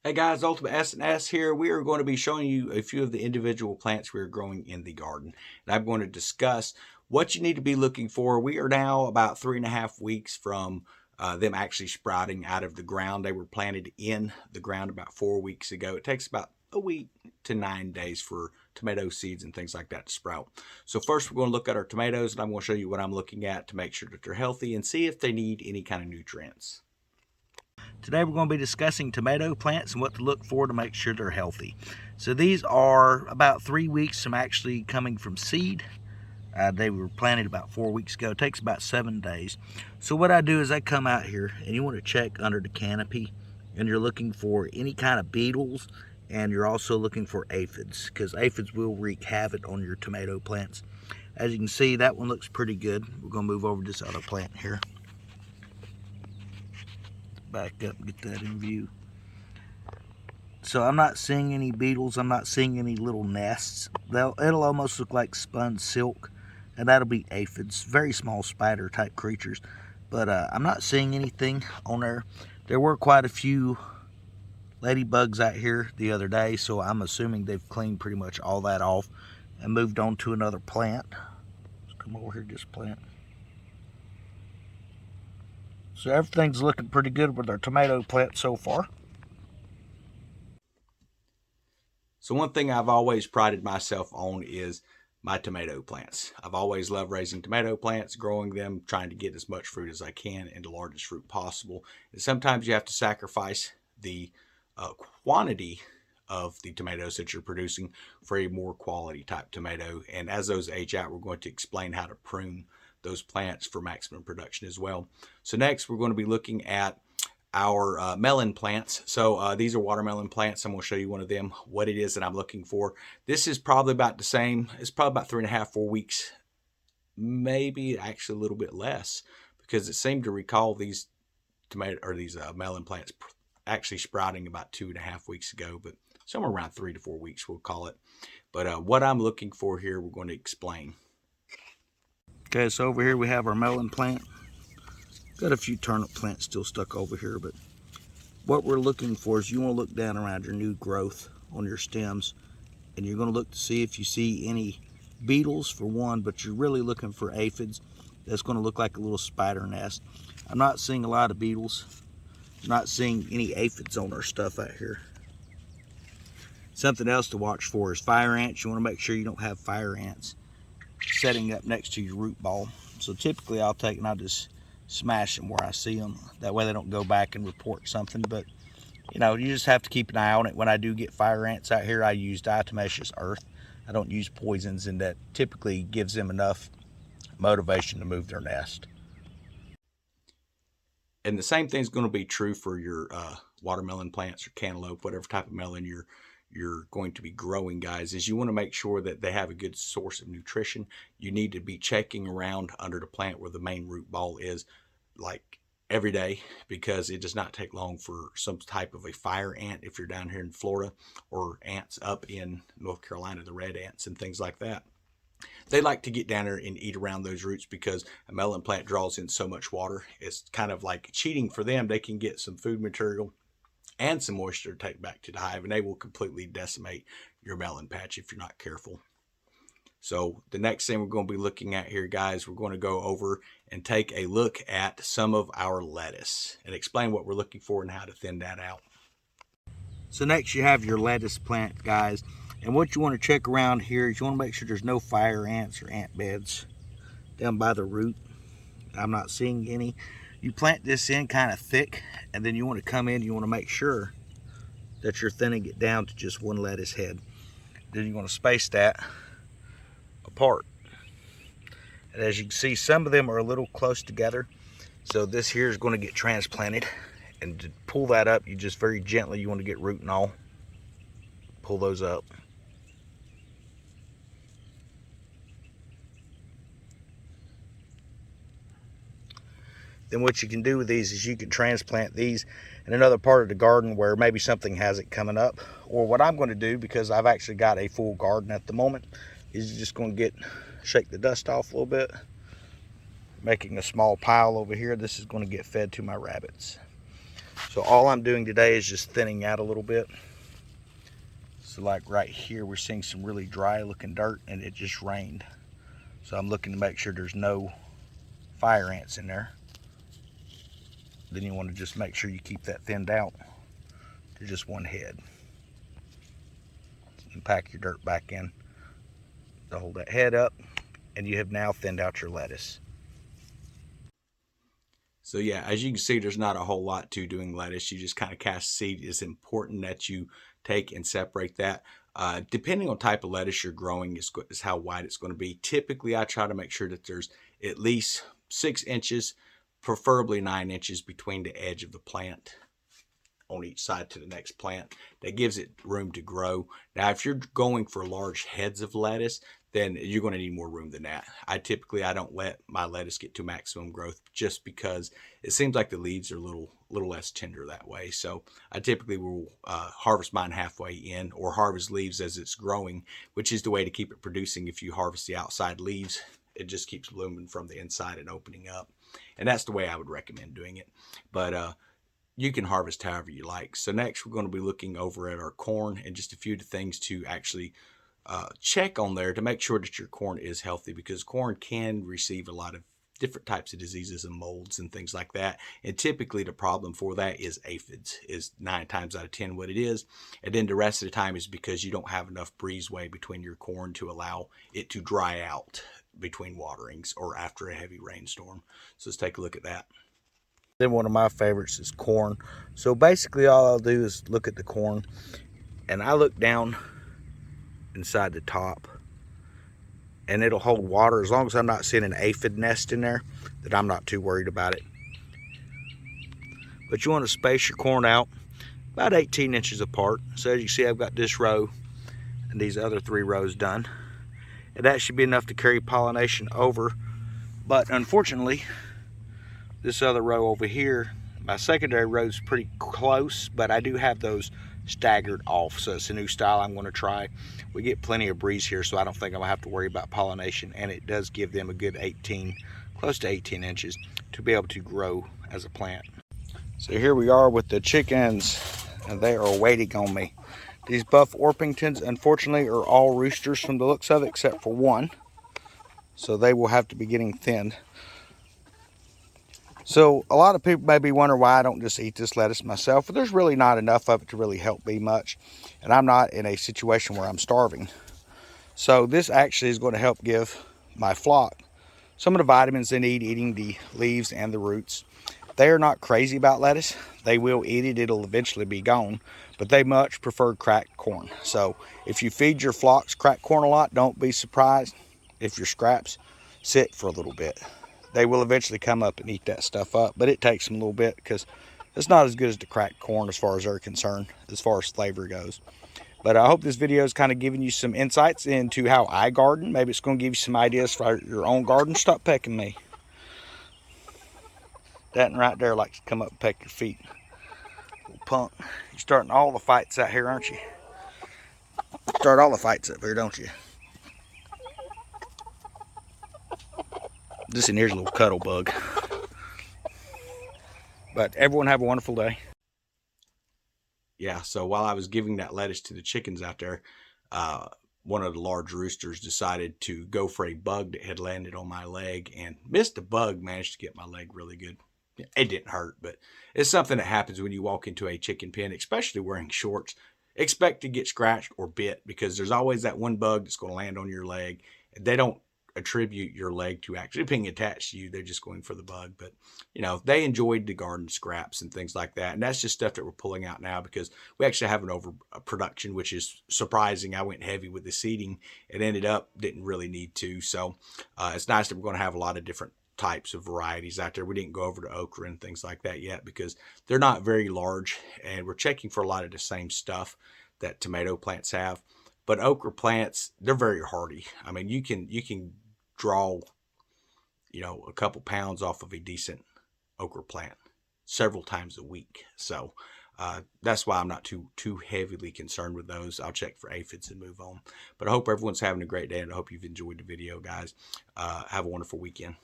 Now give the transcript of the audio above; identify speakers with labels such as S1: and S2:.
S1: Hey guys, Ultimate S&S here. We are going to be showing you a few of the individual plants we are growing in the garden. And I'm going to discuss what you need to be looking for. We are now about 3.5 weeks from them actually sprouting out of the ground. They were planted in the ground about 4 weeks ago. It takes about a week to 9 days for tomato seeds and things like that to sprout. So first we're going to look at our tomatoes, and I'm going to show you what I'm looking at to make sure that they're healthy and see if they need any kind of nutrients. Today we're going to be discussing tomato plants and what to look for to make sure they're healthy. So these are about 3 weeks from actually coming from seed. They were planted about 4 weeks ago. It takes about 7 days. So what I do is I come out here and you want to check under the canopy, and you're looking for any kind of beetles, and you're also looking for aphids, because aphids will wreak havoc on your tomato plants. As you can see, that one looks pretty good. We're going to move over to this other plant here. Back up and get that in view. So I'm not seeing any beetles. I'm not seeing any little nests. It'll almost look like spun silk, and that'll be aphids, very small spider type creatures. But I'm not seeing anything on there. There were quite a few ladybugs out here the other day, so I'm assuming they've cleaned pretty much all that off and moved on to another plant. Let's come over here to this plant. So everything's looking pretty good with our tomato plant so far. So one thing I've always prided myself on is my tomato plants. I've always loved raising tomato plants, growing them, trying to get as much fruit as I can and the largest fruit possible. And sometimes you have to sacrifice the quantity of the tomatoes that you're producing for a more quality type tomato. And as those age out, we're going to explain how to prune those plants for maximum production as well. So next, we're going to be looking at our melon plants. So these are watermelon plants. I'm going to show you one of them, what it is that I'm looking for. This is probably about the same. It's probably about 3.5, 4 weeks, maybe actually a little bit less, because it seemed to recall these tomato or these melon plants actually sprouting about 2.5 weeks ago, but somewhere around 3 to 4 weeks, we'll call it. But what I'm looking for here, we're going to explain. Okay, so over here we have our melon plant. Got a few turnip plants still stuck over here, but what we're looking for is you want to look down around your new growth on your stems, and you're going to look to see if you see any beetles for one, but you're really looking for aphids. That's going to look like a little spider nest. I'm not seeing a lot of beetles. I'm not seeing any aphids on our stuff out here. Something else to watch for is fire ants. You want to make sure you don't have fire ants setting up next to your root ball. So typically I'll take and I'll just smash them where I see them. That way they don't go back and report something. But you know, you just have to keep an eye on it. When I do get fire ants out here, I use diatomaceous earth. I don't use poisons, and that typically gives them enough motivation to move their nest. And the same thing is going to be true for your watermelon plants or cantaloupe, whatever type of melon you're going to be growing, guys. Is you want to make sure that they have a good source of nutrition. You need to be checking around under the plant where the main root ball is, like every day, because it does not take long for some type of a fire ant, if you're down here in Florida, or ants up in North Carolina, the red ants and things like that. They like to get down there and eat around those roots because a melon plant draws in so much water. It's kind of like cheating for them. They can get some food material and some moisture to take back to the hive, and they will completely decimate your melon patch if you're not careful. So the next thing we're going to be looking at here, guys, we're going to go over and take a look at some of our lettuce and explain what we're looking for and how to thin that out. So next you have your lettuce plant, guys. And what you want to check around here is you want to make sure there's no fire ants or ant beds down by the root. I'm not seeing any. You plant this in kind of thick, and then you want to come in, you want to make sure that you're thinning it down to just one lettuce head. Then you want to space that apart. And as you can see, some of them are a little close together. So this here is going to get transplanted. And to pull that up, you just very gently, you want to get root and all. Pull those up. Then what you can do with these is you can transplant these in another part of the garden where maybe something has it coming up. Or what I'm going to do, because I've actually got a full garden at the moment, is just going to shake the dust off a little bit, making a small pile over here. This is going to get fed to my rabbits. So all I'm doing today is just thinning out a little bit. So like right here, we're seeing some really dry looking dirt, and it just rained. So I'm looking to make sure there's no fire ants in there. Then you want to just make sure you keep that thinned out to just one head. And pack your dirt back in to hold that head up, and you have now thinned out your lettuce. So yeah, as you can see, there's not a whole lot to doing lettuce. You just kind of cast seed. It's important that you take and separate that. Depending on type of lettuce you're growing is how wide it's going to be. Typically, I try to make sure that there's at least 6 inches, preferably 9 inches between the edge of the plant on each side to the next plant. That gives it room to grow. Now, if you're going for large heads of lettuce, then you're going to need more room than that. I don't let my lettuce get to maximum growth just because it seems like the leaves are a little less tender that way. So I typically will harvest mine halfway in, or harvest leaves as it's growing, which is the way to keep it producing. If you harvest the outside leaves, it just keeps blooming from the inside and opening up. And that's the way I would recommend doing it. But you can harvest however you like. So next we're going to be looking over at our corn and just a few things to actually check on there to make sure that your corn is healthy, because corn can receive a lot of different types of diseases and molds and things like that. And typically the problem for that is aphids, is 9 times out of 10 what it is. And then the rest of the time is because you don't have enough breezeway between your corn to allow it to dry out between waterings or after a heavy rainstorm. So let's take a look at that. Then one of my favorites is corn. So basically all I'll do is look at the corn, and I look down inside the top, and it'll hold water. As long as I'm not seeing an aphid nest in there, then I'm not too worried about it. But you want to space your corn out about 18 inches apart. So as you see, I've got this row and these other 3 rows done, and that should be enough to carry pollination over. But unfortunately, this other row over here, my secondary row is pretty close, but I do have those staggered off. So it's a new style I'm going to try. We get plenty of breeze here, so I don't think I'm going to have to worry about pollination. And it does give them a good 18, close to 18 inches to be able to grow as a plant. So here we are with the chickens, and they are waiting on me. These Buff Orpingtons, unfortunately, are all roosters from the looks of it, except for one. So they will have to be getting thinned. So a lot of people may be wondering why I don't just eat this lettuce myself, but there's really not enough of it to really help me much. And I'm not in a situation where I'm starving. So this actually is going to help give my flock some of the vitamins they need eating the leaves and the roots. They are not crazy about lettuce. They will eat it. It'll eventually be gone, but they much prefer cracked corn. So if you feed your flocks cracked corn a lot, don't be surprised if your scraps sit for a little bit. They will eventually come up and eat that stuff up, but it takes them a little bit because it's not as good as the cracked corn as far as they're concerned, as far as flavor goes. But I hope this video is kind of giving you some insights into how I garden. Maybe it's going to give you some ideas for your own garden. Stop pecking me. That one right there likes to come up and peck your feet. Little punk. You're starting all the fights out here, aren't you? Start all the fights up here, don't you? This in here's a little cuddle bug. But everyone have a wonderful day. Yeah, so while I was giving that lettuce to the chickens out there, one of the large roosters decided to go for a bug that had landed on my leg and missed the bug, managed to get my leg really good. It didn't hurt, but it's something that happens when you walk into a chicken pen, especially wearing shorts. Expect to get scratched or bit, because there's always that one bug that's going to land on your leg. They don't attribute your leg to actually being attached to you. They're just going for the bug. But they enjoyed the garden scraps and things like that, and that's just stuff that we're pulling out now because we actually have an overproduction, which is surprising. I went heavy with the seeding and ended up didn't really need to. So it's nice that we're going to have a lot of different types of varieties out there. We didn't go over to okra and things like that yet because they're not very large, and we're checking for a lot of the same stuff that tomato plants have. But okra plants, they're very hardy. I mean, you can draw a couple pounds off of a decent okra plant several times a week. So that's why I'm not too heavily concerned with those. I'll check for aphids and move on. But I hope everyone's having a great day, and I hope you've enjoyed the video, guys. Have a wonderful weekend.